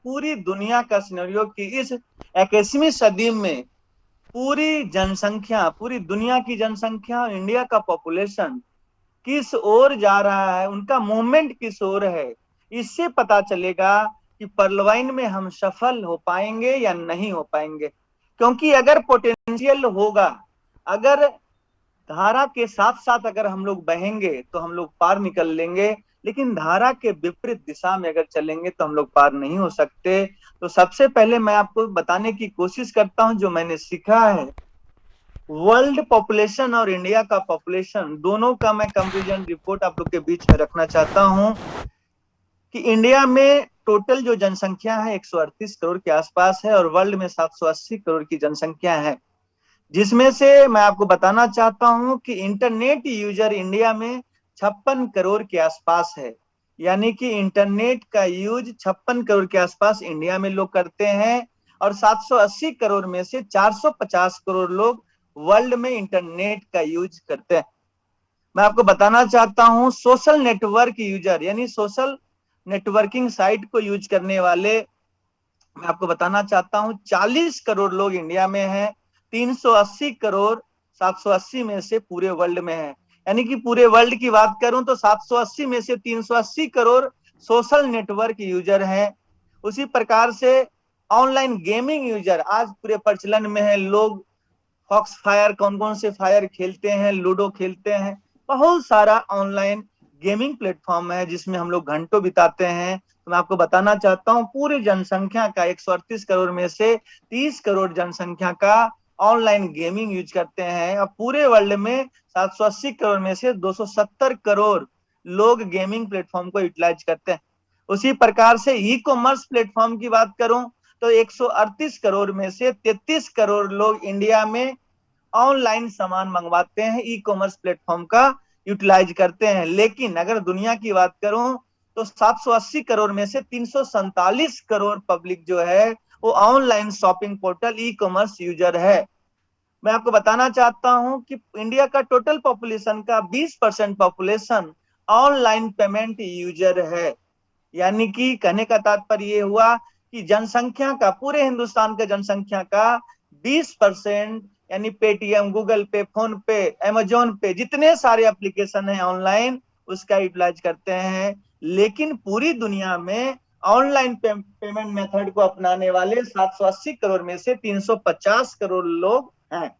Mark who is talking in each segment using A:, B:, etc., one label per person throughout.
A: पूरी दुनिया का सिनेरियो कि इस 21वीं सदी में पूरी जनसंख्या, पूरी दुनिया की जनसंख्या, इंडिया का पॉपुलेशन किस ओर जा रहा है, उनका मूवमेंट किस ओर है। इससे पता चलेगा कि पर्लवाइन में हम सफल हो पाएंगे या नहीं हो पाएंगे। क्योंकि अगर पोटेंशियल होगा, अगर धारा के साथ साथ अगर हम लोग बहेंगे तो हम लोग पार निकल लेंगे, लेकिन धारा के विपरीत दिशा में अगर चलेंगे तो हम लोग पार नहीं हो सकते। तो सबसे पहले मैं आपको बताने की कोशिश करता हूं जो मैंने सीखा है। वर्ल्ड पॉपुलेशन और इंडिया का पॉपुलेशन दोनों का मैं कंपैरिजन रिपोर्ट आप लोग के बीच में रखना चाहता हूं कि इंडिया में टोटल जो जनसंख्या है 138 करोड़ के आसपास है और वर्ल्ड में 780 करोड़ की जनसंख्या है, जिसमें से मैं आपको बताना चाहता हूं कि इंटरनेट यूजर इंडिया में 56 करोड़ के आसपास है। यानी कि इंटरनेट का यूज 56 करोड़ के आसपास इंडिया में लोग करते हैं और 780 करोड़ में से 450 करोड़ लोग वर्ल्ड में इंटरनेट का यूज करते हैं। मैं आपको बताना चाहता हूं सोशल नेटवर्क यूजर यानी सोशल नेटवर्किंग साइट को यूज करने वाले, मैं आपको बताना चाहता हूं 40 करोड़ लोग इंडिया में हैं, 380 करोड़ 780 में से पूरे वर्ल्ड में है। यानी कि पूरे वर्ल्ड की बात करूं तो 780 में से 380 करोड़ सोशल नेटवर्क यूजर हैं। उसी प्रकार से ऑनलाइन गेमिंग यूजर आज पूरे प्रचलन में है। लोग फॉक्स फायर, कौन कौन से फायर खेलते हैं, लूडो खेलते हैं, बहुत सारा ऑनलाइन गेमिंग प्लेटफॉर्म है जिसमें हम लोग घंटों बिताते हैं। तो मैं आपको बताना चाहता हूं पूरी जनसंख्या का 138 करोड़ में से 30 करोड़ जनसंख्या का ऑनलाइन गेमिंग यूज करते हैं। अब पूरे वर्ल्ड में 780 करोड़ में से 270 करोड़ लोग गेमिंग प्लेटफॉर्म को यूटिलाइज करते हैं। उसी प्रकार से ई कॉमर्स प्लेटफॉर्म की बात करूं तो 138 करोड़ में से 33 करोड़ लोग इंडिया में ऑनलाइन सामान मंगवाते हैं, ई कॉमर्स प्लेटफॉर्म का यूटिलाइज करते हैं। लेकिन अगर दुनिया की बात करूं तो 780 करोड़ में से 347 करोड़ पब्लिक जो है वो online shopping portal e commerce user है। मैं आपको बताना चाहता हूं कि इंडिया का टोटल पॉपुलेशन का 20% पॉपुलेशन ऑनलाइन पेमेंट यूजर है। यानी कि कहने का तात्पर्य ये हुआ कि जनसंख्या का, पूरे हिंदुस्तान के जनसंख्या का 20% यानी पेटीएम, गूगल पे, फोन पे, अमेजोन पे, जितने सारे एप्लीकेशन है ऑनलाइन उसका यूटिलाइज करते हैं। लेकिन पूरी दुनिया में ऑनलाइन पेमेंट मेथड को अपनाने वाले 780 करोड़ में से 350 करोड़ लोग हैं।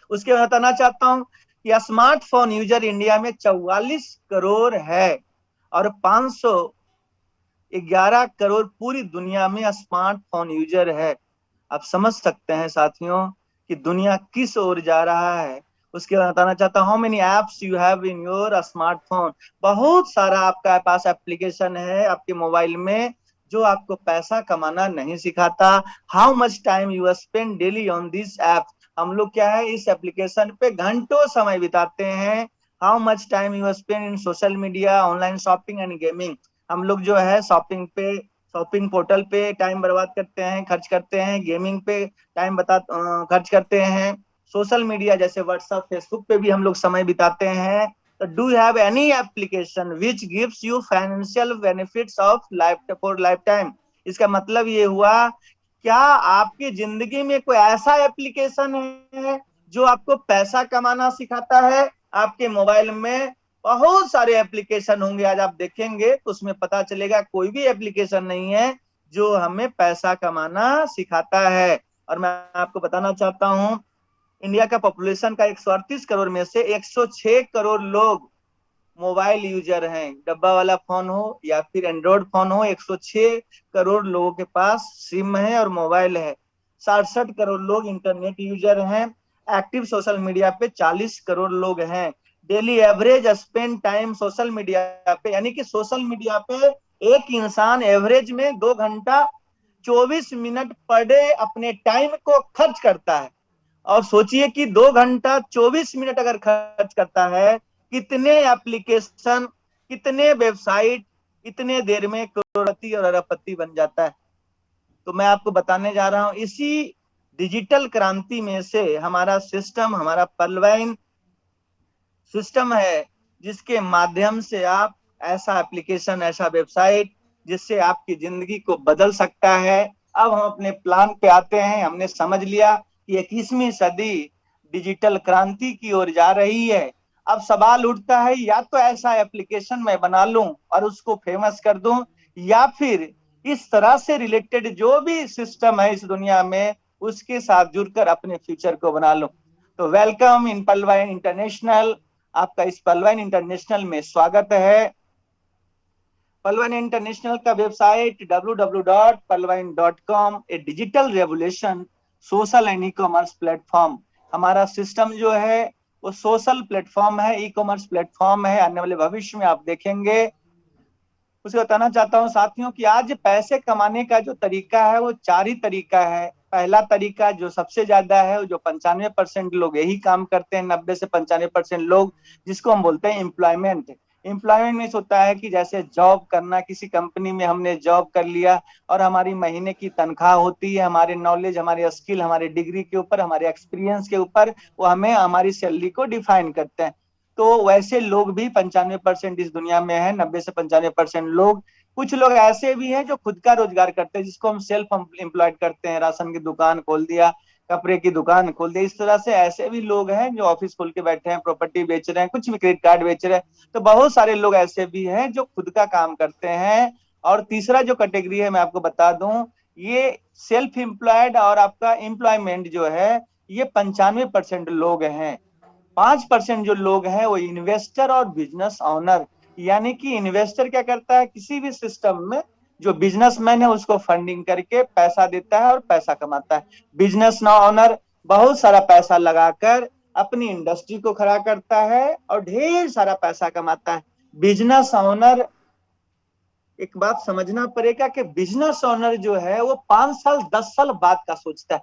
A: उसके बाद बताना चाहता हूं कि स्मार्टफोन यूजर इंडिया में 44 करोड़ है और 511 करोड़ पूरी दुनिया में स्मार्टफोन यूजर है। आप समझ सकते हैं साथियों कि दुनिया किस ओर जा रहा है। उसके बाद बताना चाहता हूं how many apps you have in your smartphone. बहुत सारा आपका पास एप्लीकेशन है आपके मोबाइल में जो आपको पैसा कमाना नहीं सिखाता। How much time you spend daily on this app. हम लोग क्या है इस एप्लीकेशन पे घंटों समय बिताते हैं। How much time you spend in social media, online shopping and gaming. हम लोग जो है शॉपिंग पोर्टल पे टाइम बर्बाद करते हैं, खर्च करते हैं, गेमिंग पे टाइम खर्च करते हैं, सोशल मीडिया जैसे व्हाट्सएप, फेसबुक पे भी हम लोग समय बिताते हैं। तो do you have any application which gives you financial benefits of life for life time. इसका मतलब ये हुआ क्या आपकी जिंदगी में कोई ऐसा एप्लीकेशन है जो आपको पैसा कमाना सिखाता है। आपके मोबाइल में बहुत सारे एप्लीकेशन होंगे, आज आप देखेंगे तो उसमें पता चलेगा कोई भी एप्लीकेशन नहीं है जो हमें पैसा कमाना सिखाता है। और मैं आपको बताना चाहता हूं इंडिया का पॉपुलेशन का 138 करोड़ में से 106 करोड़ लोग मोबाइल यूजर हैं। डब्बा वाला फोन हो या फिर एंड्रॉइड फोन हो, 106 करोड़ लोगों के पास सिम है और मोबाइल है। 67 करोड़ लोग इंटरनेट यूजर हैं। एक्टिव सोशल मीडिया पे 40 करोड़ लोग हैं। Daily average spend time social media पे, यानी कि सोशल मीडिया पे एक इंसान एवरेज में 2 घंटा 24 मिनट पर डे अपने टाइम को खर्च करता है। और सोचिए कि 2 घंटा 24 मिनट अगर खर्च करता है, कितने एप्लीकेशन, कितने वेबसाइट इतने देर में करोड़पति और अरबपति बन जाता है। तो मैं आपको बताने जा रहा हूं इसी डिजिटल क्रांति में से हमारा सिस्टम, हमारा पर्लवाइन सिस्टम है जिसके माध्यम से आप ऐसा एप्लीकेशन, ऐसा वेबसाइट जिससे आपकी जिंदगी को बदल सकता है। अब हम अपने प्लान पे आते हैं। हमने समझ लिया कि 21वीं सदी डिजिटल क्रांति की ओर जा रही है। अब सवाल उठता है, या तो ऐसा एप्लीकेशन मैं बना लूं और उसको फेमस कर दूं, या फिर इस तरह से रिलेटेड जो भी सिस्टम है इस दुनिया में उसके साथ जुड़कर अपने फ्यूचर को बना लूं। तो वेलकम इन पलवाइन इंटरनेशनल। आपका इस पलवाइन इंटरनेशनल में स्वागत है। पलवाइन इंटरनेशनल का website www.palvine.com, A digital revolution social and e commerce platform. हमारा सिस्टम जो है वो सोशल प्लेटफॉर्म है, ई कॉमर्स प्लेटफॉर्म है। आने वाले भविष्य में आप देखेंगे। उसे बताना चाहता हूँ साथियों कि आज पैसे कमाने का जो तरीका है वो चार ही तरीका है। पहला तरीका जो सबसे ज्यादा है, जो 95% लोग यही काम करते हैं, 90 से 95% लोग, जिसको हम बोलते हैं एम्प्लॉयमेंट। एम्प्लॉयमेंट में होता है कि जैसे जॉब करना, किसी कंपनी में हमने जॉब कर लिया और हमारी महीने की तनख्वाह होती है, हमारे नॉलेज, हमारे स्किल, हमारे डिग्री के ऊपर, हमारे एक्सपीरियंस के ऊपर वो हमें हमारी सैलरी को डिफाइन करते हैं। तो वैसे लोग भी 95% इस दुनिया में है, 90 से 95% लोग। कुछ लोग ऐसे भी हैं जो खुद का रोजगार करते हैं, जिसको हम सेल्फ एम्प्लॉयड करते हैं। राशन की दुकान खोल दिया, कपड़े की दुकान खोल दिया, इस तरह से ऐसे भी लोग हैं जो ऑफिस खोल के बैठे हैं, प्रॉपर्टी बेच रहे हैं, कुछ भी क्रेडिट कार्ड बेच रहे हैं। तो बहुत सारे लोग ऐसे भी हैं जो खुद का काम करते हैं। और तीसरा जो कैटेगरी है मैं आपको बता दूं, ये सेल्फ एम्प्लॉयड और आपका एम्प्लॉयमेंट जो है ये 95% लोग हैं। 5% जो लोग हैं वो इन्वेस्टर और बिजनेस ऑनर। यानी कि इन्वेस्टर क्या करता है, किसी भी सिस्टम में जो बिजनेसमैन है उसको फंडिंग करके पैसा देता है और पैसा कमाता है। बिजनेस ऑनर बहुत सारा पैसा लगाकर अपनी इंडस्ट्री को खड़ा करता है और ढेर सारा पैसा कमाता है। बिजनेस ऑनर, एक बात समझना पड़ेगा कि बिजनेस ऑनर जो है वो 5 साल 10 साल बाद का सोचता है।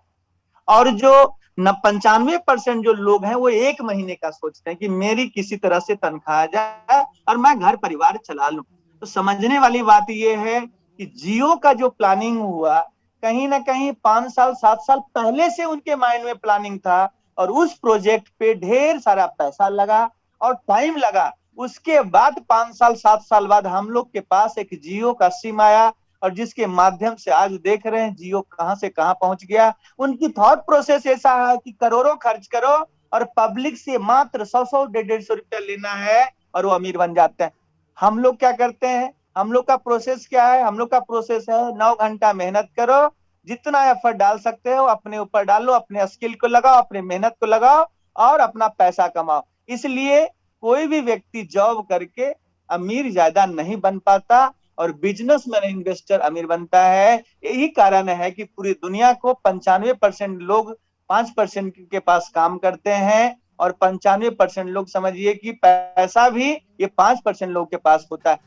A: और जो न 95% जो लोग हैं वो 1 महीने का सोचते हैं कि मेरी किसी तरह से तनख्वाह आ जाए और मैं घर परिवार चला लूं। तो समझने वाली बात यह है कि जियो का जो प्लानिंग हुआ, कहीं ना कहीं 5 साल 7 साल पहले से उनके माइंड में प्लानिंग था और उस प्रोजेक्ट पे ढेर सारा पैसा लगा और टाइम लगा। उसके बाद 5 साल 7 साल बाद हम लोग के पास एक जियो का सिम आया और जिसके माध्यम से आज देख रहे हैं जियो कहां से कहां पहुंच गया। उनकी थॉट प्रोसेस ऐसा है कि करोड़ों खर्च करो और पब्लिक से मात्र 100 100 150 रुपया लेना है और वो अमीर बन जाते हैं। हम लोग क्या करते हैं, हम लोग का प्रोसेस क्या है, हम लोग का प्रोसेस है 9 घंटा मेहनत करो, जितना एफर्ट डाल सकते हो अपने ऊपर डालो, अपने स्किल को लगाओ, अपने मेहनत को लगाओ और अपना पैसा कमाओ। इसलिए कोई भी व्यक्ति जॉब करके अमीर ज्यादा नहीं बन पाता और बिजनेसमैन इन्वेस्टर अमीर बनता है। यही कारण है कि पूरी दुनिया को 95% लोग 5% के पास काम करते हैं और 95% लोग समझिए कि पैसा भी ये 5% लोग के पास होता है।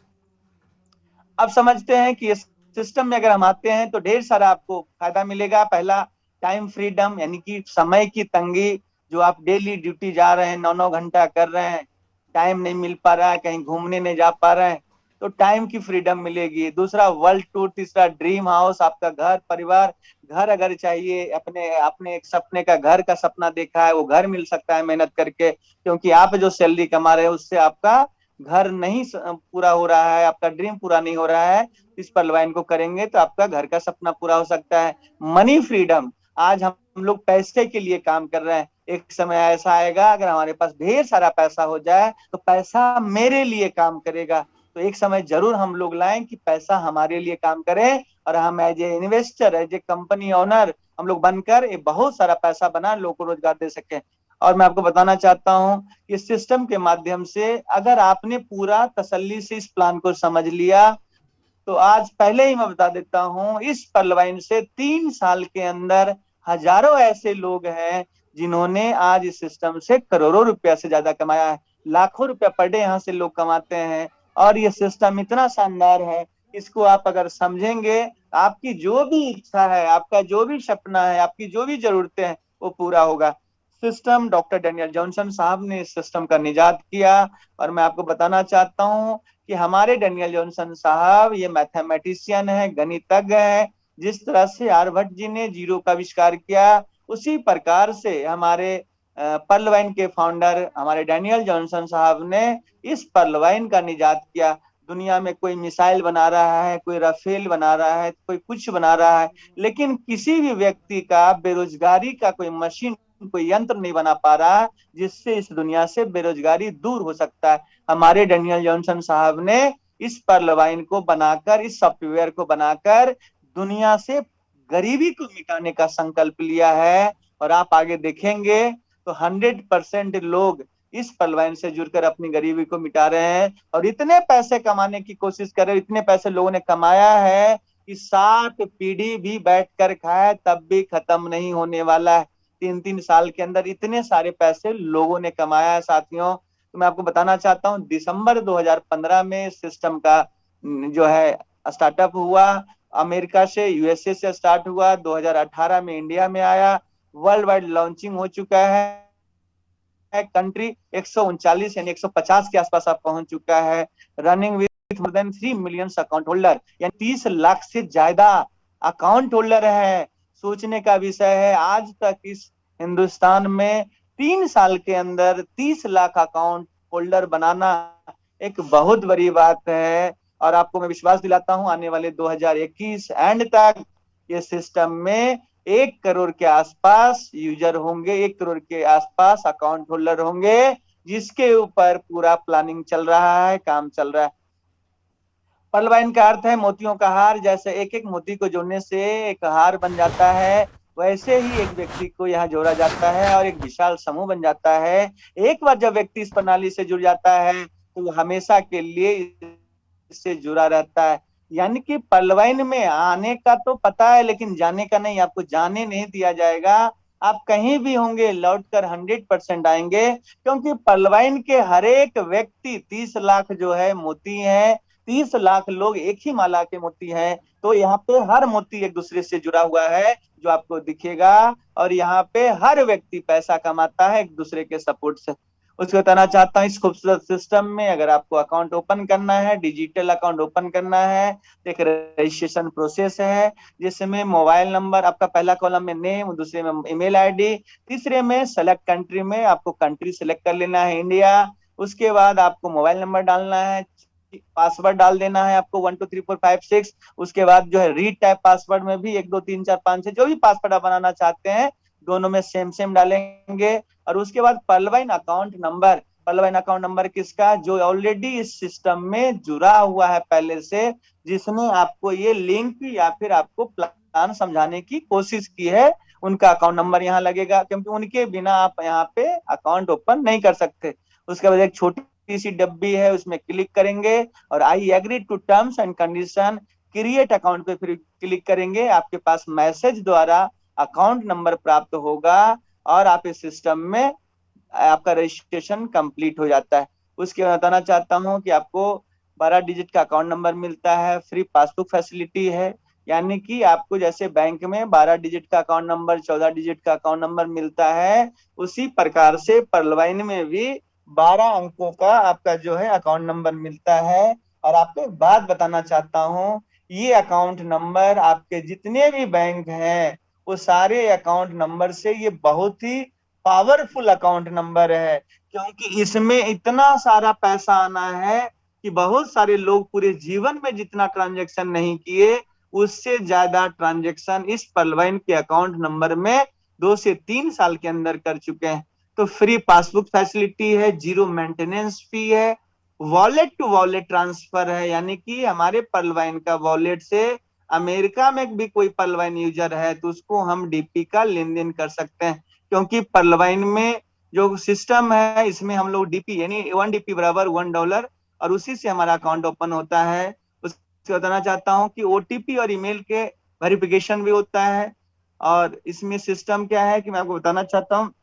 A: अब समझते हैं कि इस सिस्टम में अगर हम आते हैं तो ढेर सारा आपको फायदा मिलेगा। पहला, टाइम फ्रीडम, यानी कि समय की तंगी। जो आप डेली ड्यूटी जा रहे हैं, 9 9 घंटा कर रहे हैं, टाइम नहीं मिल पा रहा है, कहीं घूमने नहीं जा पा रहे हैं, तो टाइम की फ्रीडम मिलेगी। दूसरा, वर्ल्ड टूर। तीसरा, ड्रीम हाउस, आपका घर परिवार, घर अगर चाहिए, अपने अपने एक सपने का घर का सपना देखा है वो घर मिल सकता है मेहनत करके, क्योंकि आप जो सैलरी कमा रहे हैं उससे आपका घर नहीं पूरा हो रहा है, आपका ड्रीम पूरा नहीं हो रहा है। इस पर लवाइन को करेंगे तो आपका घर का सपना पूरा हो सकता है। मनी फ्रीडम, आज हम लोग पैसे के लिए काम कर रहे हैं, एक समय ऐसा आएगा अगर हमारे पास ढेर सारा पैसा हो जाए तो पैसा मेरे लिए काम करेगा। तो एक समय जरूर हम लोग लाएं कि पैसा हमारे लिए काम करे और हम as a investor, as a company owner हम लोग बनकर ये बहुत सारा पैसा बना लोगों को रोजगार दे सके। और मैं आपको बताना चाहता हूं कि सिस्टम के माध्यम से अगर आपने पूरा तसल्ली से इस प्लान को समझ लिया तो आज पहले ही मैं बता देता हूं, इस पलवाइन से 3 साल के अंदर हजारों ऐसे लोग हैं जिन्होंने आज इस सिस्टम से करोड़ों रुपया से ज्यादा कमाया है। लाखों रुपया पर डे यहाँ से लोग कमाते हैं। और ये सिस्टम इतना शानदार है, इसको आप अगर समझेंगे, आपकी जो भी इच्छा है, आपका जो भी सपना है, आपकी जो भी जरूरतें हैं वो पूरा होगा। सिस्टम, डॉक्टर डेनियल जॉनसन साहब ने इस सिस्टम का निजात किया। और मैं आपको बताना चाहता हूं कि हमारे डेनियल जॉनसन साहब ये मैथमेटिशियन है, गणितज्ञ है। जिस तरह से आर्यभट्ट जी ने जीरो का आविष्कार किया, उसी प्रकार से हमारे पर्ल वाइन के फाउंडर हमारे डेनियल जॉनसन साहब ने इस पर्ल वाइन का निजात किया। दुनिया में कोई मिसाइल बना रहा है, कोई राफेल बना रहा है, कोई कुछ बना रहा है, लेकिन किसी भी व्यक्ति का बेरोजगारी का कोई मशीन, कोई यंत्र नहीं बना पा रहा जिससे इस दुनिया से बेरोजगारी दूर हो सकता है। हमारे डेनियल जॉनसन साहब ने इस पर्ल को बनाकर, इस सॉफ्टवेयर को बनाकर दुनिया से गरीबी को मिटाने का संकल्प लिया है। और आप आगे देखेंगे तो 100% लोग इस पलवाइन से जुड़कर अपनी गरीबी को मिटा रहे हैं और इतने पैसे कमाने की कोशिश कर रहे हैं, इतने पैसे लोगों ने कमाया है कि 60 पीढ़ी भी बैठ कर खाए तब भी खत्म नहीं होने वाला है। 3-3 साल के अंदर इतने सारे पैसे लोगों ने कमाया है साथियों। तो मैं आपको बताना चाहता हूँ, दिसंबर 2015 में सिस्टम का जो है स्टार्टअप हुआ, अमेरिका से, यूएसए से स्टार्ट हुआ, 2018 में इंडिया में आया, वर्ल्ड वाइड लॉन्चिंग हो चुका है। कंट्री 139 यानी 150 के आसपास आप पहुंच चुका है। Running with more than 3 million account holder, यानी 30 लाख से ज्यादा अकाउंट होल्डर है। सोचने का विषय है, आज तक इस हिंदुस्तान में 3 साल के अंदर 30 लाख अकाउंट होल्डर बनाना एक बहुत बड़ी बात है। और आपको मैं विश्वास दिलाता हूं, आने वाले 2021 एंड तक ये सिस्टम में 1 करोड़ के आसपास यूजर होंगे, 1 करोड़ के आसपास अकाउंट होल्डर होंगे, जिसके ऊपर पूरा प्लानिंग चल रहा है, काम चल रहा है। पर्ल का अर्थ है मोतियों का हार। जैसे एक एक मोती को जोड़ने से एक हार बन जाता है, वैसे ही एक व्यक्ति को यहाँ जोड़ा जाता है और एक विशाल समूह बन जाता है। एक बार जब व्यक्ति इस प्रणाली से जुड़ जाता है तो हमेशा के लिए इससे जुड़ा रहता है। यानी कि पलवाइन में आने का तो पता है लेकिन जाने का नहीं, आपको जाने नहीं दिया जाएगा। आप कहीं भी होंगे लौट कर 100% आएंगे, क्योंकि पलवाइन के हर एक व्यक्ति 30 लाख जो है मोती है, 30 लाख लोग एक ही माला के मोती हैं। तो यहाँ पे हर मोती एक दूसरे से जुड़ा हुआ है जो आपको दिखेगा, और यहाँ पे हर व्यक्ति पैसा कमाता है एक दूसरे के सपोर्ट से। उसको बताना चाहता हूँ, इस खूबसूरत सिस्टम में अगर आपको अकाउंट ओपन करना है, डिजिटल अकाउंट ओपन करना है, तो एक रजिस्ट्रेशन प्रोसेस है जिसमें मोबाइल नंबर, आपका पहला कॉलम में नेम, दूसरे में ईमेल आईडी, तीसरे में सेलेक्ट कंट्री में आपको कंट्री सेलेक्ट कर लेना है इंडिया। उसके बाद आपको मोबाइल नंबर डालना है, पासवर्ड डाल देना है आपको 123456। उसके बाद जो है रीड टाइप पासवर्ड में भी 1 2 3 4 5 6 जो भी पासवर्ड आप बनाना चाहते हैं दोनों में सेम सेम डालेंगे। और उसके बाद पर्लवाइन अकाउंट नंबर, पर्लवाइन अकाउंट नंबर किसका, जो ऑलरेडी इस सिस्टम में जुड़ा हुआ है पहले से, जिसने आपको ये लिंक या फिर आपको प्लान समझाने की कोशिश की है, उनका अकाउंट नंबर यहाँ लगेगा, क्योंकि उनके बिना आप यहाँ पे अकाउंट ओपन नहीं कर सकते। उसके बाद एक छोटी सी डब्बी है, उसमें क्लिक करेंगे और I agree to terms and condition, create account पे फिर क्लिक करेंगे। आपके पास मैसेज द्वारा अकाउंट नंबर प्राप्त होगा और आप इस सिस्टम में आपका रजिस्ट्रेशन कंप्लीट हो जाता है। उसके बाद बताना चाहता हूँ कि आपको 12 डिजिट का अकाउंट नंबर मिलता है, फ्री पासबुक फैसिलिटी है, यानी कि आपको जैसे बैंक में 12 डिजिट का अकाउंट नंबर, 14 डिजिट का अकाउंट नंबर मिलता है, उसी प्रकार से पर्लवाइन में भी 12 अंकों का आपका जो है अकाउंट नंबर मिलता है। और आपको एक बात बताना चाहता हूँ, ये अकाउंट नंबर आपके जितने भी बैंक हैं वो सारे अकाउंट नंबर से ये बहुत ही पावरफुल अकाउंट नंबर है, क्योंकि इसमें इतना सारा पैसा आना है कि बहुत सारे लोग पूरे जीवन में जितना ट्रांजैक्शन नहीं किए उससे ज्यादा ट्रांजैक्शन इस पर्लवाइन के अकाउंट नंबर में 2 से 3 साल के अंदर कर चुके हैं। तो फ्री पासबुक फैसिलिटी है, जीरो मेंटेनेंस फी है, वॉलेट टू वॉलेट ट्रांसफर है, यानी कि हमारे पर्लवाइन का वॉलेट से अमेरिका में भी कोई पर्लवाइन यूजर है तो उसको हम डीपी का लेन देन कर सकते हैं, क्योंकि पर्लवाइन में जो सिस्टम है इसमें हम लोग डीपी यानी 1 डीपी बराबर $1, और उसी से हमारा अकाउंट ओपन होता है। उससे बताना चाहता हूँ कि ओटीपी और ईमेल के वेरिफिकेशन भी होता है। और इसमें सिस्टम क्या है कि मैं आपको बताना चाहता हूँ,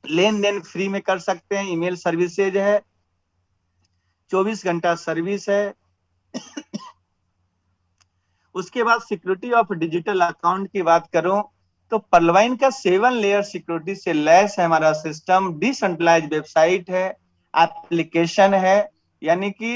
A: लेन देन फ्री में कर सकते हैं, ईमेल सर्विसेज है, 24 घंटा सर्विस है। उसके बाद सिक्योरिटी ऑफ डिजिटल अकाउंट की बात करूं तो पर्लवाइन का 7 लेयर सिक्योरिटी से लैस है हमारा सिस्टम, डिसेंट्रलाइज वेबसाइट है, एप्लीकेशन है, यानी कि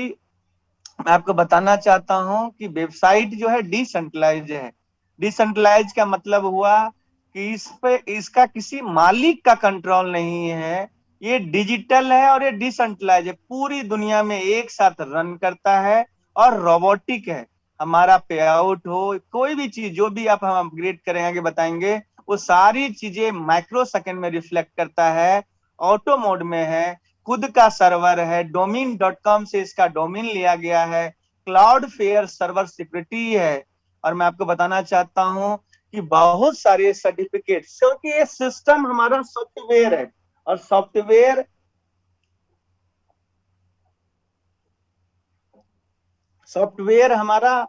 A: मैं आपको बताना चाहता हूं कि वेबसाइट जो है डिसेंट्रलाइज है। डिसेंट्रलाइज का मतलब हुआ कि इस पे इसका किसी मालिक का कंट्रोल नहीं है, ये डिजिटल है और ये डिसेंट्रलाइज है, पूरी दुनिया में एक साथ रन करता है और रोबोटिक है। हमारा पे आउट हो, कोई भी चीज जो भी आप हम अपग्रेड करेंगे आगे बताएंगे, वो सारी चीजें माइक्रो सेकंड में रिफ्लेक्ट करता है। ऑटो मोड में है, खुद का सर्वर है, डोमिन.com से इसका डोमिन लिया गया है, क्लाउड फेयर सर्वर सिक्योरिटी है। और मैं आपको बताना चाहता हूं कि बहुत सारे सर्टिफिकेट, क्योंकि ये सिस्टम हमारा सॉफ्टवेयर है, और सॉफ्टवेयर हमारा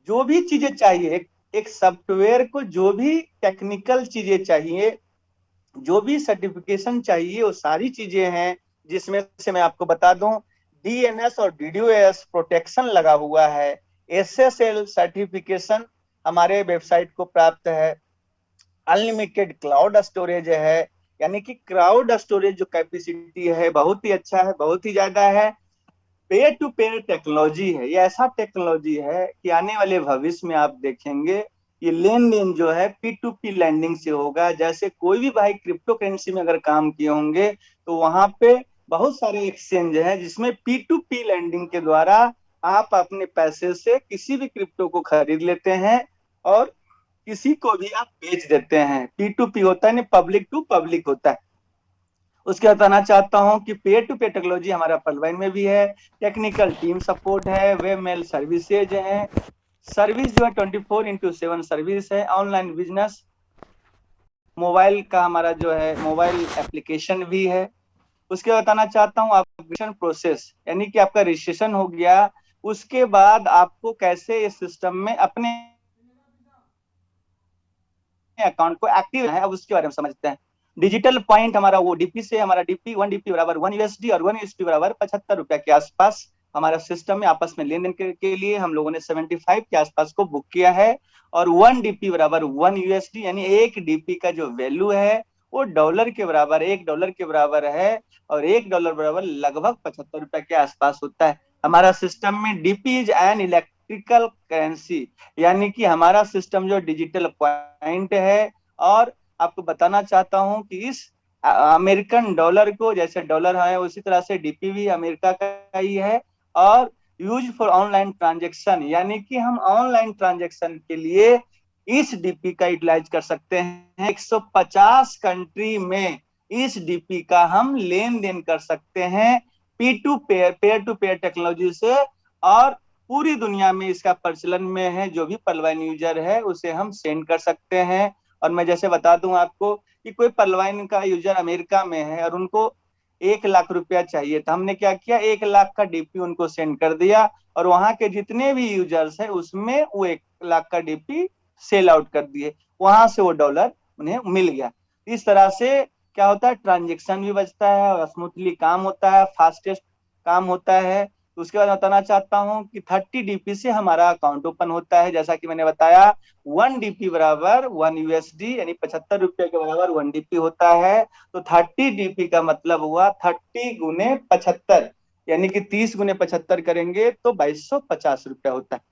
A: जो भी चीजें चाहिए, एक सॉफ्टवेयर को जो भी टेक्निकल चीजें चाहिए, जो भी सर्टिफिकेशन चाहिए, वो सारी चीजें हैं। जिसमें से मैं आपको बता दूं, डीएनएस और डीडीओएस प्रोटेक्शन लगा हुआ है, एसएसएल सर्टिफिकेशन हमारे वेबसाइट को प्राप्त है, अनलिमिटेड क्लाउड स्टोरेज है, यानी कि क्लाउड स्टोरेज जो कैपेसिटी है बहुत ही अच्छा है, बहुत ही ज्यादा है। पेयर टू पेयर टेक्नोलॉजी है, ये ऐसा टेक्नोलॉजी है कि आने वाले भविष्य में आप देखेंगे ये लेन देन जो है पी टू पी लैंडिंग से होगा। जैसे कोई भी भाई क्रिप्टो करेंसी में अगर काम किए होंगे, तो वहां पे बहुत सारे एक्सचेंज है जिसमें पी टू पी लैंडिंग के द्वारा आप अपने पैसे से किसी भी क्रिप्टो को खरीद लेते हैं और किसी को भी आप बेच देते हैं। पी टू पी होता है, नहीं पब्लिक टू पब्लिक होता है। उसके बताना चाहता हूं कि पेयर टू पेयर टेक्नोलॉजी हमारा पलवाइन में भी है, टेक्निकल टीम सपोर्ट है, वेब मेल सर्विसेज है, सर्विस जो है 24/7 सर्विस है, ऑनलाइन बिजनेस, मोबाइल का हमारा जो है मोबाइल एप्लीकेशन भी है। उसके बताना चाहता हूँ एप्लीकेशन प्रोसेस, यानी कि आपका रजिस्ट्रेशन हो गया, उसके बाद आपको कैसे इस सिस्टम में अपने अकाउंट को एक्टिव है, अब उसके बारे में समझते हैं। डिजिटल पॉइंट हमारा वो डीपी से, हमारा डीपी 1 डीपी बराबर 1 यूएसडी और 1 यूएसडी बराबर 75 रुपया के आसपास हमारा सिस्टम में आपस में लेन देन के लिए हम लोगों ने 75 के आसपास को बुक किया है। और 1 डीपी बराबर 1 यूएसडी, यानी एक डीपी का जो वैल्यू है वो डॉलर के बराबर, $1 के बराबर है, और $1 बराबर लगभग 75 रुपया के आसपास होता है। हमारा सिस्टम में DP is an electrical currency, यानी कि हमारा सिस्टम जो डिजिटल पॉइंट है। और आपको बताना चाहता हूं कि इस अमेरिकन डॉलर को, जैसे डॉलर है उसी तरह से डीपी भी अमेरिका का ही है, और यूज फॉर ऑनलाइन ट्रांजेक्शन, यानी कि हम ऑनलाइन ट्रांजेक्शन के लिए इस डीपी का यूटिलाइज कर सकते हैं। 150 कंट्री में इस डीपी का हम लेन देन कर सकते हैं P to peer, peer to peer technology से। और पूरी दुनिया में इसका प्रचलन में है, जो भी पलवाइन यूजर है उसे हम सेंड कर सकते हैं। और मैं जैसे बता दूं आपको कि कोई पलवाइन का यूजर अमेरिका में है और उनको 1 लाख रुपया चाहिए, तो हमने क्या किया, 1 लाख का डीपी उनको सेंड कर दिया, और वहां के जितने भी यूजर्स है उसमें वो 1 लाख का डीपी सेल आउट कर दिए, वहां से वो डॉलर उन्हें मिल गया। इस तरह से क्या होता है, ट्रांजेक्शन भी बचता है और स्मूथली काम होता है, फास्टेस्ट काम होता है। तो उसके बाद बताना चाहता हूँ कि 30 डीपी से हमारा अकाउंट ओपन होता है, जैसा कि मैंने बताया 1 डीपी बराबर 1 यूएसडी, यानी 75 रुपये के बराबर 1 डीपी होता है। तो 30 डीपी का मतलब हुआ 30 × 75, यानी कि 30 × 75 करेंगे तो 2250 रुपया होता है।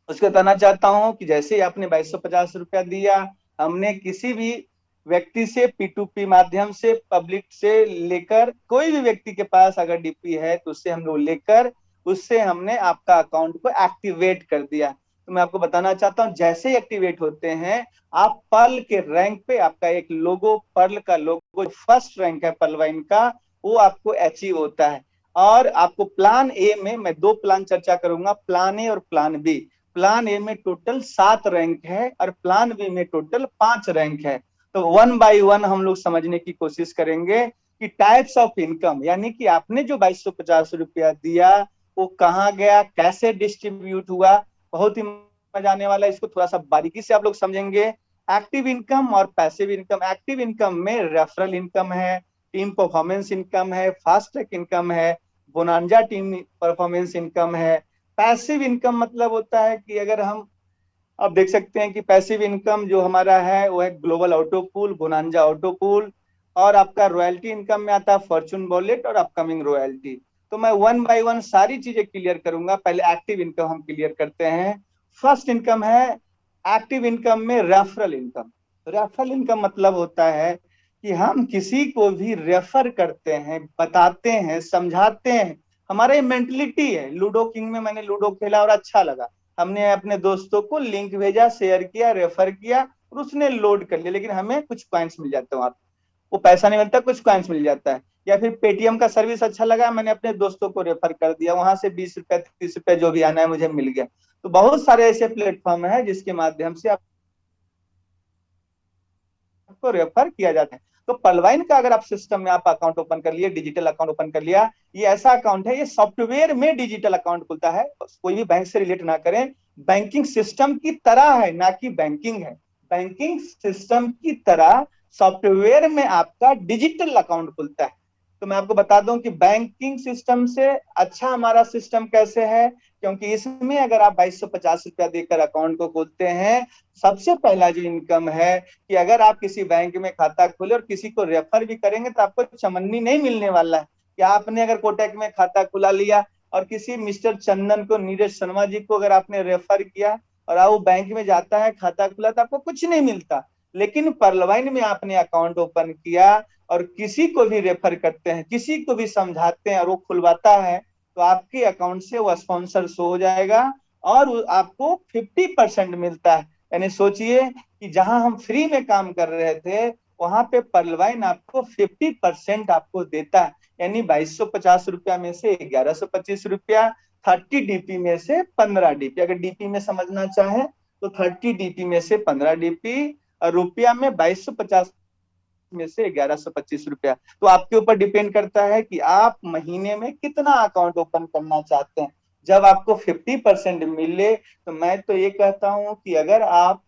A: उसको बताना चाहता हूँ कि जैसे ही आपने 2250 रुपया दिया, हमने किसी भी व्यक्ति से पी टू पी माध्यम से, पब्लिक से लेकर, कोई भी व्यक्ति के पास अगर डीपी है तो उससे हम लोग लेकर उससे हमने आपका अकाउंट को एक्टिवेट कर दिया। तो मैं आपको बताना चाहता हूँ जैसे ही एक्टिवेट होते हैं, आप पर्ल के रैंक पे आपका एक लोगो, पर्ल का लोगो फर्स्ट रैंक है पर्लवाइन का, वो आपको अचीव होता है। और आपको प्लान ए में मैं 2 प्लान चर्चा करूंगा, प्लान ए और प्लान बी। प्लान ए में टोटल 7 रैंक है और प्लान बी में टोटल 5 रैंक है। तो 1 बाय 1 हम लोग समझने की कोशिश करेंगे कि टाइप्स ऑफ इनकम, यानी कि आपने जो 2250 रुपया दिया वो कहाँ गया, कैसे डिस्ट्रीब्यूट हुआ, बहुत ही मजा आने वाला है। इसको थोड़ा सा बारीकी से आप लोग समझेंगे। एक्टिव इनकम और पैसिव इनकम। एक्टिव इनकम में रेफरल इनकम है, टीम परफॉर्मेंस इनकम है, फास्ट ट्रैक इनकम है, बोनांजा टीम परफॉर्मेंस इनकम है। पैसिव इनकम मतलब होता है कि अगर हम, आप देख सकते हैं कि पैसिव इनकम जो हमारा है वो है global auto pool, bonanza auto pool, और आपका रॉयल्टी इनकम में आता है फॉर्चून वॉलेट और अपकमिंग रॉयल्टी। तो मैं 1 बाय 1 सारी चीजें क्लियर करूंगा। पहले एक्टिव इनकम हम क्लियर करते हैं। फर्स्ट इनकम है एक्टिव इनकम में रेफरल इनकम। रेफरल इनकम मतलब होता है कि हम किसी को भी रेफर करते हैं, बताते हैं, समझाते हैं, हमारा ये मेंटलिटी है। लूडो किंग में मैंने लूडो खेला और अच्छा लगा, हमने अपने दोस्तों को लिंक भेजा, शेयर किया, रेफर किया और उसने लोड कर लिया, लेकिन हमें कुछ पॉइंट्स मिल जाते हैं वहां, वो पैसा नहीं मिलता, कुछ कॉइन्स मिल जाता है। या फिर पेटीएम का सर्विस अच्छा लगा, मैंने अपने दोस्तों को रेफर कर दिया, वहां से 20 रुपया 30 रुपया जो भी आना है मुझे मिल गया। तो बहुत सारे ऐसे प्लेटफॉर्म है जिसके माध्यम से आपको रेफर किया जाता है। तो पलवाइन का अगर आप सिस्टम में आप अकाउंट ओपन कर लिए, डिजिटल अकाउंट ओपन कर लिया, ये ऐसा अकाउंट है, ये सॉफ्टवेयर में डिजिटल अकाउंट खुलता है, कोई भी बैंक से रिलेट ना करें, बैंकिंग सिस्टम की तरह है, ना कि बैंकिंग है, बैंकिंग सिस्टम की तरह सॉफ्टवेयर में आपका डिजिटल अकाउंट खुलता है। तो मैं आपको बता दूं कि बैंकिंग सिस्टम से अच्छा हमारा सिस्टम कैसे है, क्योंकि इसमें अगर आप 2250 रुपया देकर अकाउंट को खोलते हैं, सबसे पहला जो इनकम है कि अगर आप किसी बैंक में खाता खोले और किसी को रेफर भी करेंगे तो आपको चमन्नी नहीं मिलने वाला है कि आपने अगर कोटक में खाता खुला लिया और किसी मिस्टर चंदन को, नीरज शर्मा जी को अगर आपने रेफर किया और वो बैंक में जाता है खाता खुला तो आपको कुछ नहीं मिलता। लेकिन पर्लवाइन में आपने अकाउंट ओपन किया और किसी को भी रेफर करते हैं, किसी को भी समझाते हैं और वो खुलवाता है, तो आपके अकाउंट से वो स्पॉन्सर शो हो जाएगा और आपको 50% मिलता है। यानी सोचिए कि जहां हम फ्री में काम कर रहे थे, वहां पे पर्लवाइन आपको 50% आपको देता है। यानी 2250 रुपया में से 1125 रुपया, 30 DP में से 15 DP, अगर डीपी में समझना चाहे तो 30 DP में से 15 DP, और रुपया में 2250 में से 1125 रुपया। तो आपके ऊपर डिपेंड करता है कि आप महीने में कितना अकाउंट ओपन करना चाहते हैं। जब आपको 50% मिले तो मैं तो ये कहता हूं कि अगर आप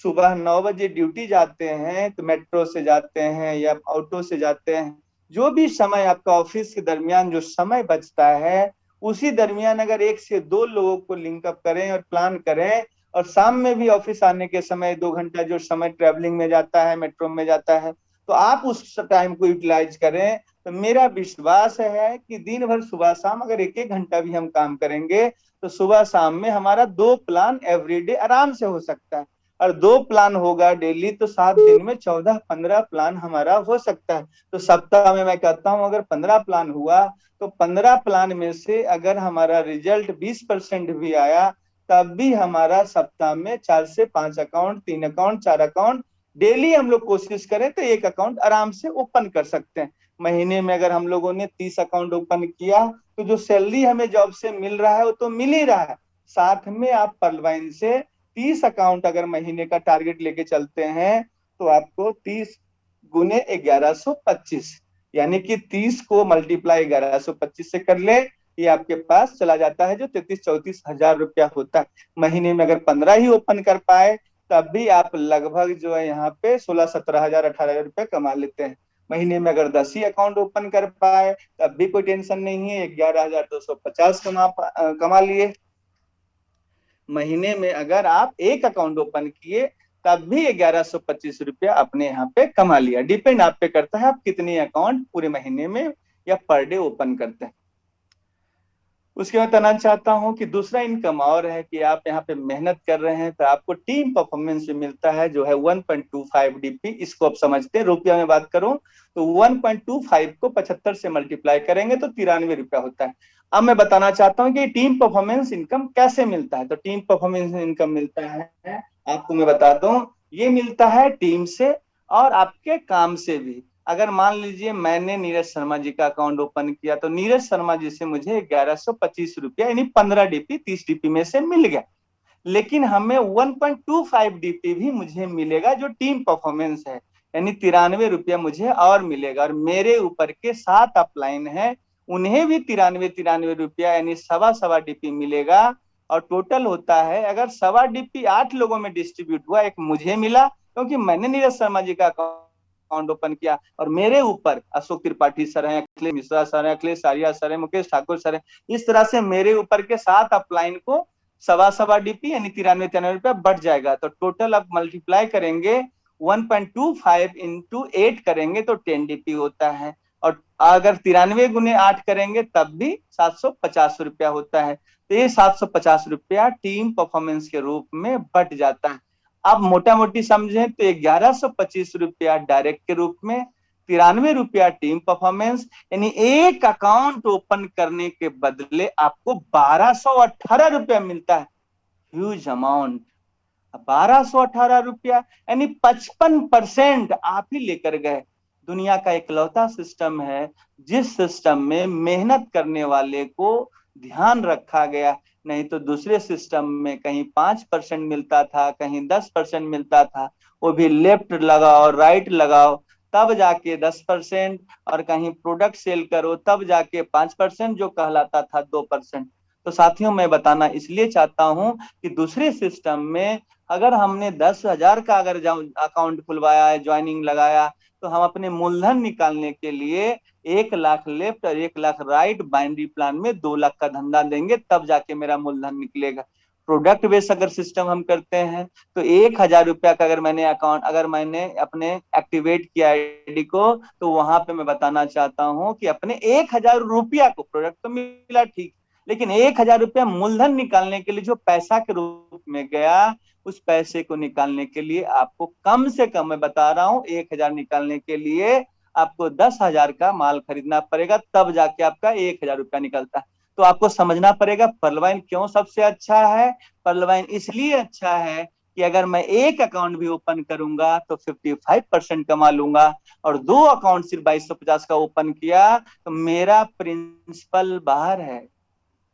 A: सुबह 9 बजे ड्यूटी जाते हैं तो मेट्रो से जाते हैं या ऑटो से जाते हैं, जो भी समय आपका ऑफिस के दरमियान जो समय बचता है, उसी दरमियान अगर 1 से 2 लोगों को लिंकअप करें और प्लान करें, और शाम में भी ऑफिस आने के समय 2 घंटा जो समय ट्रेवलिंग में जाता है, मेट्रो में जाता है, तो आप उस टाइम को यूटिलाइज करें, तो मेरा विश्वास है कि दिन भर सुबह शाम अगर 1 1 घंटा भी हम काम करेंगे तो सुबह शाम में हमारा 2 प्लान एवरीडे आराम से हो सकता है। और 2 प्लान होगा डेली तो 7 दिन में 14 15 प्लान हमारा हो सकता है। तो सप्ताह में मैं कहता हूं अगर 15 प्लान हुआ तो 15 प्लान में से अगर हमारा रिजल्ट 20% भी आया, तब भी हमारा सप्ताह में 4 से 5 अकाउंट, 3 अकाउंट, 4 अकाउंट डेली हम लोग कोशिश करें तो एक अकाउंट आराम से ओपन कर सकते हैं। महीने में अगर हम लोगों ने 30 अकाउंट ओपन किया तो जो सैलरी हमें जॉब से मिल रहा है वो तो मिल ही रहा है, साथ में आप पर्लवाइन से 30 अकाउंट अगर महीने का टारगेट लेके चलते हैं तो आपको 30 × 1125, यानी कि 30 को मल्टीप्लाई 1125 से कर ले, ये आपके पास चला जाता है जो 33 34 हजार रुपया होता है। महीने में अगर 15 ही ओपन कर पाए तब भी आप लगभग जो है यहाँ पे 16 17 हजार 18 हजार रुपया कमा लेते हैं। महीने में अगर 10 ही अकाउंट ओपन कर पाए तब भी कोई टेंशन नहीं है, 11,250 कमा लिए। महीने में अगर आप एक अकाउंट ओपन किए तब भी 1125 रुपया अपने यहाँ पे कमा लिया। डिपेंड आप पे करता है आप कितने अकाउंट पूरे महीने में या पर डे ओपन करते हैं। उसके बाद बताना चाहता हूं कि दूसरा इनकम और है कि आप यहाँ पे मेहनत कर रहे हैं तो आपको टीम परफॉर्मेंस से मिलता है जो है 1.25 DP। इसको आप समझते हैं, रुपया में बात करूं तो 1.25 को 75 से मल्टीप्लाई करेंगे तो 93 रुपया होता है। अब मैं बताना चाहता हूं कि टीम परफॉर्मेंस इनकम कैसे मिलता है। तो टीम परफॉर्मेंस इनकम मिलता है, आपको मैं बता दूं, ये मिलता है टीम से और आपके काम से भी। अगर मान लीजिए मैंने नीरज शर्मा जी का अकाउंट ओपन किया तो नीरज शर्मा जी से मुझे 1125 रुपया यानी 15 DP 30 DP में से मिल गया, लेकिन हमें 1.25 DP भी मुझे मिलेगा जो टीम परफॉर्मेंस है, यानी 93 रुपया मुझे और मिलेगा। और मेरे ऊपर के 7 अपलाइन है, उन्हें भी 93 रुपया यानी 1.25 DP मिलेगा। और टोटल होता है अगर 1.25 DP 8 लोगों में डिस्ट्रीब्यूट हुआ, एक मुझे मिला क्योंकि मैंने नीरज शर्मा जी का अकाउंट ओपन किया, और मेरे ऊपर अशोक त्रिपाठी सर हैं, अखिलेश मिश्रा सर हैं, अखिलेश आर्या सर हैं, मुकेश ठाकुर सर हैं, इस तरह से मेरे ऊपर के 7 अपलाइन को 1.25 DP यानी 93 रुपया बढ़ जाएगा। तो टोटल आप मल्टीप्लाई करेंगे 1.25 इंटू 8 करेंगे तो 10 DP होता है, और अगर 93 × 8 करेंगे तब भी 750 रुपया होता है। तो ये 750 रुपया टीम परफॉर्मेंस के रूप में बढ़ जाता है। अब मोटा मोटी समझें तो 1125 रुपया डायरेक्ट के रूप में, ₹93 टीम परफॉर्मेंस, यानी एक अकाउंट ओपन करने के बदले आपको ₹1218 मिलता है। ह्यूज अमाउंट, ₹1218, यानी 55% आप ही लेकर गए। दुनिया का इकलौता सिस्टम है जिस सिस्टम में मेहनत करने वाले को ध्यान रखा गया। नहीं तो दूसरे सिस्टम में कहीं 5% मिलता था, कहीं 10% मिलता था, वो भी लेफ्ट लगाओ राइट लगाओ तब जाके 10%, और कहीं प्रोडक्ट सेल करो तब जाके 5%, जो कहलाता था 2%। तो साथियों, मैं बताना इसलिए चाहता हूं कि दूसरे सिस्टम में अगर हमने 10,000 का अगर अकाउंट खुलवाया है, ज्वाइनिंग लगाया, तो हम अपने मूलधन निकालने के लिए 1 लाख लेफ्ट और 1 लाख राइट बाइनरी प्लान में 2 लाख का धंधा देंगे, तब जाके मेरा मूलधन निकलेगा। प्रोडक्ट बेस्ड अगर सिस्टम हम करते हैं तो ₹1,000 का अगर मैंने अकाउंट, अगर मैंने अपने एक्टिवेट किया आईडी को, तो वहां पे मैं बताना चाहता हूं कि अपने ₹1,000 को, प्रोडक्ट तो मिला ठीक, लेकिन ₹1,000 मूलधन निकालने के लिए जो पैसा के रूप में गया, उस पैसे को निकालने के लिए आपको कम से कम, मैं बता रहा हूं, 1,000 निकालने के लिए आपको 10,000 का माल खरीदना पड़ेगा, तब जाके आपका ₹1,000 निकलता है। तो आपको समझना पड़ेगा पर्लवाइन क्यों सबसे अच्छा है। पर्लवाइन इसलिए अच्छा है कि अगर मैं एक अकाउंट भी ओपन करूंगा तो 55% कमा लूंगा, और दो अकाउंट सिर्फ 2250 का ओपन किया तो मेरा प्रिंसिपल बाहर है।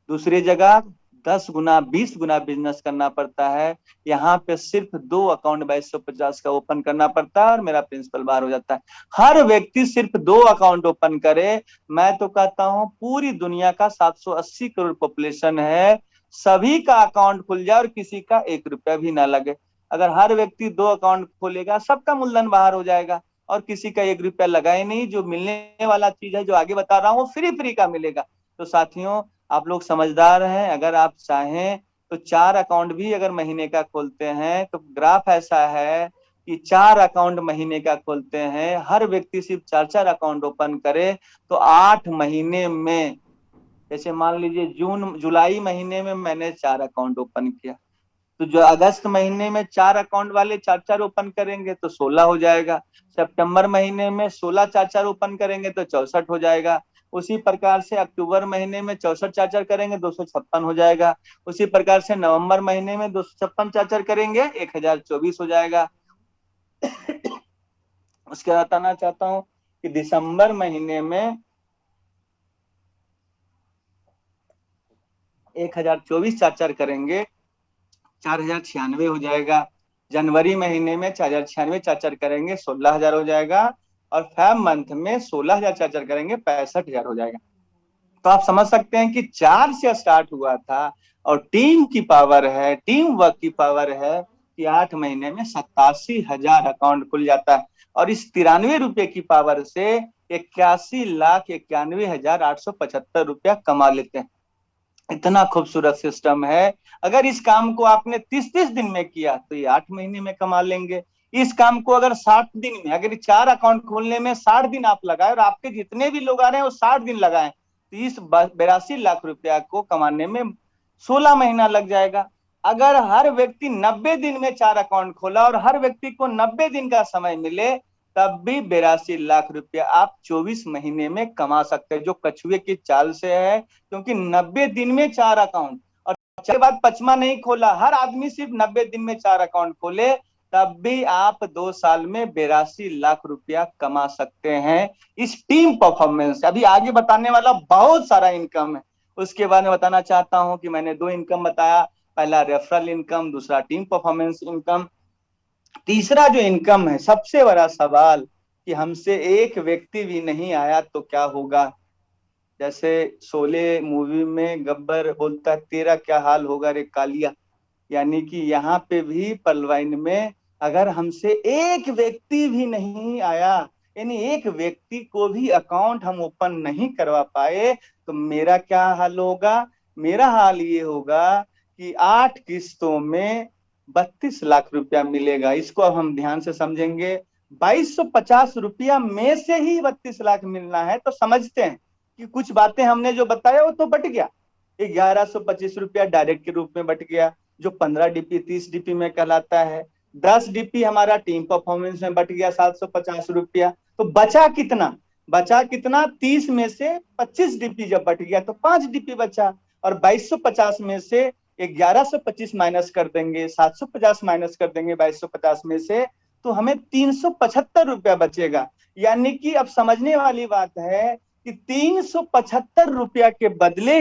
A: दूसरी जगह 10 गुना 20 गुना बिजनेस करना पड़ता है, यहाँ पे सिर्फ दो अकाउंट 2250 का ओपन करना पड़ता है और मेरा प्रिंसिपल बाहर हो जाता है। हर व्यक्ति सिर्फ दो अकाउंट ओपन करे, मैं तो कहता हूँ पूरी दुनिया का 780 करोड़ पॉपुलेशन है, सभी का अकाउंट खुल जाए और किसी का ₹1 भी ना लगे। अगर हर व्यक्ति दो अकाउंट खोलेगा, सबका मूलधन बाहर हो जाएगा और किसी का ₹1 लगा ही नहीं। जो मिलने वाला चीज है, जो आगे बता रहा हूँ, वो फ्री फ्री का मिलेगा। तो साथियों, आप लोग समझदार हैं, अगर आप चाहें तो 4 अकाउंट भी अगर महीने का खोलते हैं, तो ग्राफ ऐसा है कि 4 अकाउंट महीने का खोलते हैं, हर व्यक्ति सिर्फ 4 4 अकाउंट ओपन करे, तो 8 महीने में, जैसे मान लीजिए जून जुलाई महीने में मैंने 4 अकाउंट ओपन किया, तो जो अगस्त महीने में 4 अकाउंट वाले 4 4 ओपन करेंगे तो 16 हो जाएगा। सितंबर महीने में 16 4 4 ओपन करेंगे तो 64 हो जाएगा। उसी प्रकार से अक्टूबर महीने में 64 4 4 करेंगे 256 हो जाएगा। उसी प्रकार से नवंबर महीने में 256 4 4 करेंगे 1024 हो जाएगा। उसके बाद बताना चाहता हूँ कि दिसंबर महीने में 1024 4 4 करेंगे 4096 हो जाएगा। जनवरी महीने में 4096 4 4 करेंगे 16,000 हो जाएगा। और फेब मंथ में 16,000 4 4 करेंगे 65,000 हो जाएगा। तो आप समझ सकते हैं कि 4 से स्टार्ट हुआ था, और टीम की पावर है, टीम वर्क की पावर है कि 8 महीने में 87,000 अकाउंट खुल जाता है। और इस ₹93 की पावर से 81,91,875 कमा लेते हैं। इतना खूबसूरत सिस्टम है। अगर इस काम को आपने 30-30 दिन में किया तो ये 8 महीने में कमा लेंगे। इस काम को अगर 60 दिन में, अगर 4 अकाउंट खोलने में 60 दिन आप लगाए और आपके जितने भी लोग आ रहे हैं वो 60 दिन लगाए, तो इस 82 लाख को कमाने में 16 महीना लग जाएगा। अगर हर व्यक्ति 90 दिन में 4 अकाउंट खोला और हर व्यक्ति को 90 दिन का समय मिले, तब भी ₹82 लाख आप 24 महीने में कमा सकते हैं, जो कछुए की चाल से है। क्योंकि 90 दिन में 4 अकाउंट, और के बाद 5वां नहीं खोला, हर आदमी सिर्फ 90 दिन में 4 अकाउंट खोले, तब भी आप 2 साल में ₹82 लाख कमा सकते हैं इस टीम परफॉर्मेंस। अभी आगे बताने वाला बहुत सारा इनकम है, उसके बाद में बताना चाहता हूं कि मैंने 2 इनकम बताया, पहला रेफरल इनकम, दूसरा टीम परफॉर्मेंस इनकम। तीसरा जो इनकम है, सबसे बड़ा सवाल कि हमसे एक व्यक्ति भी नहीं आया तो क्या होगा। जैसे शोले मूवी में गब्बर बोलता है, तेरा क्या हाल होगा रे कालिया। यानी कि यहाँ पे भी पलवाइन में अगर हमसे एक व्यक्ति भी नहीं आया, यानी एक व्यक्ति को भी अकाउंट हम ओपन नहीं करवा पाए, तो मेरा क्या हाल होगा। मेरा हाल ये होगा कि 8 किस्तों में ₹32 लाख मिलेगा। इसको अब हम ध्यान से समझेंगे। ₹2250 में से ही 32 लाख मिलना है, तो समझते हैं कि कुछ बातें हमने जो बताया वो तो बट गया। ₹1125 डायरेक्ट के रूप में बट गया, जो 15 DP 30 DP में कहलाता है। 10 DP हमारा टीम परफॉर्मेंस में बट गया ₹750। तो बचा कितना 30 में से 25 डीपी जब बट गया तो 5 डीपी बचा, और 2250 में से 1125 माइनस कर देंगे, 750 माइनस कर देंगे 2250 में से, तो हमें 375 रुपया बचेगा। यानी कि अब समझने वाली बात है कि 375 रुपया के बदले